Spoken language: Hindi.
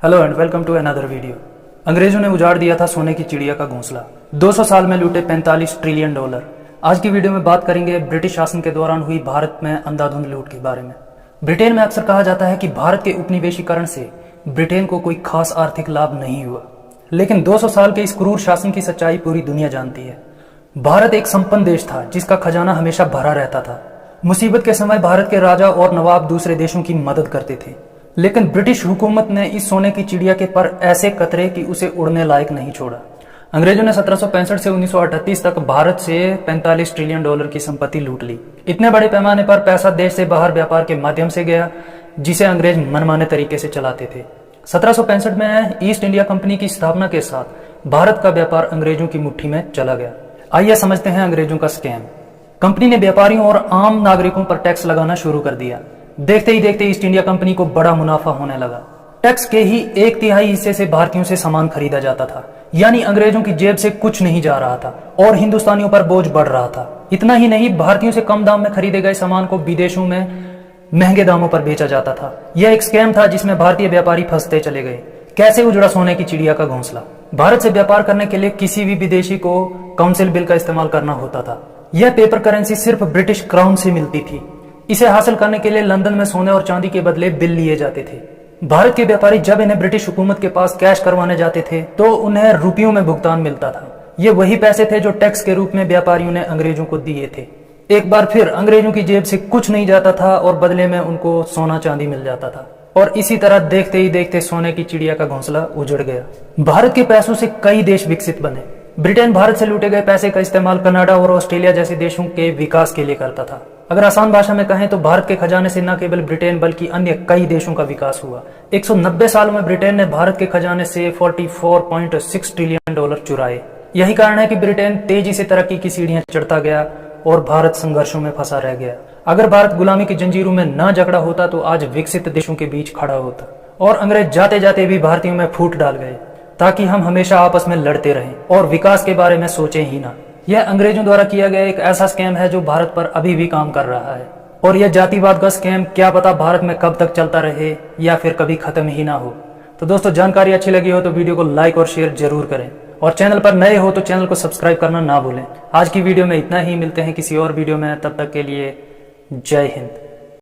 Hello and welcome to another video. अंग्रेजों ने उजाड़ दिया था सोने की चिड़िया का घोंसला, 200 साल में लूटे 45 ट्रिलियन डॉलर। आज की वीडियो में बात करेंगे ब्रिटिश शासन के दौरान हुई भारत में अंधाधुंध लूट के बारे में। ब्रिटेन में अक्सर कहा जाता है कि भारत के उपनिवेशीकरण से ब्रिटेन को कोई खास आर्थिक लाभ नहीं हुआ, लेकिन 200 साल के इस क्रूर शासन की सच्चाई पूरी दुनिया जानती है। भारत एक संपन्न देश था जिसका खजाना हमेशा भरा रहता था। मुसीबत के समय भारत के राजा और नवाब दूसरे देशों की मदद करते थे, लेकिन ब्रिटिश हुकूमत ने इस सोने की चिड़िया के पर ऐसे कतरे कि उसे उड़ने लायक नहीं छोड़ा। अंग्रेजों ने 1765 से 1938 तक भारत से 45 ट्रिलियन डॉलर की संपत्ति लूट ली। इतने बड़े पैमाने पर पैसा देश से बाहर व्यापार के माध्यम से गया, जिसे अंग्रेज मनमाने तरीके से चलाते थे। 1765 में ईस्ट इंडिया कंपनी की स्थापना के साथ भारत का व्यापार अंग्रेजों की मुट्ठी में चला गया। आइए समझते हैं अंग्रेजों का स्कैम। कंपनी ने व्यापारियों और आम नागरिकों पर टैक्स लगाना शुरू कर दिया। देखते ही देखते ईस्ट इंडिया कंपनी को बड़ा मुनाफा होने लगा। टैक्स के ही 1/3 हिस्से से भारतीयों से सामान खरीदा जाता था, यानी अंग्रेजों की जेब से कुछ नहीं जा रहा था और हिंदुस्तानियों पर बोझ बढ़ रहा था। इतना ही नहीं, भारतीयों से कम दाम में खरीदे गए सामान को विदेशों में महंगे दामों पर बेचा जाता था। यह एक स्कैम था जिसमें भारतीय व्यापारी फंसते चले गए। कैसे उजड़ा सोने की चिड़िया का घोंसला? भारत से व्यापार करने के लिए किसी भी विदेशी को काउंसिल बिल का इस्तेमाल करना होता था। यह पेपर करेंसी सिर्फ ब्रिटिश क्राउन से मिलती थी। इसे हासिल करने के लिए लंदन में सोने और चांदी के बदले बिल लिए जाते थे। भारत के व्यापारी जब इन्हें ब्रिटिश हुकूमत के पास कैश करवाने जाते थे तो उन्हें रुपयों में भुगतान मिलता था। ये वही पैसे थे जो टैक्स के रूप में व्यापारियों ने अंग्रेजों को दिए थे। एक बार फिर अंग्रेजों की जेब से कुछ नहीं जाता था और बदले में उनको सोना चांदी मिल जाता था, और इसी तरह देखते ही देखते सोने की चिड़िया का घोंसला उजड़ गया। भारत के पैसों से कई देश विकसित बने। ब्रिटेन भारत से लूटे गए पैसे का इस्तेमाल कनाडा और ऑस्ट्रेलिया जैसे देशों के विकास के लिए करता था। अगर आसान भाषा में कहें तो भारत के खजाने से न केवल ब्रिटेन बल्कि अन्य कई देशों का विकास हुआ। 190 सालों में ब्रिटेन ने भारत के खजाने से 44.6 ट्रिलियन डॉलर चुराए। यही कारण है कि ब्रिटेन तेजी से तरक्की की सीढ़ियां चढ़ता गया और भारत संघर्षों में फंसा रह गया। अगर भारत गुलामी की जंजीरों में न जकड़ा होता तो आज विकसित देशों के बीच खड़ा होता, और अंग्रेज जाते जाते भी भारतीयों में फूट डाल गए ताकि हम हमेशा आपस में लड़ते रहें और विकास के बारे में सोचें ही ना। यह अंग्रेजों द्वारा किया गया एक ऐसा स्कैम है जो भारत पर अभी भी काम कर रहा है, और यह जातिवाद का स्कैम क्या पता भारत में कब तक चलता रहे या फिर कभी खत्म ही ना हो। तो दोस्तों, जानकारी अच्छी लगी हो तो वीडियो को लाइक और शेयर जरूर करें, और चैनल पर नए हो तो चैनल को सब्सक्राइब करना ना भूलें। आज की वीडियो में इतना ही, मिलते हैं किसी और वीडियो में, तब तक के लिए जय हिंद।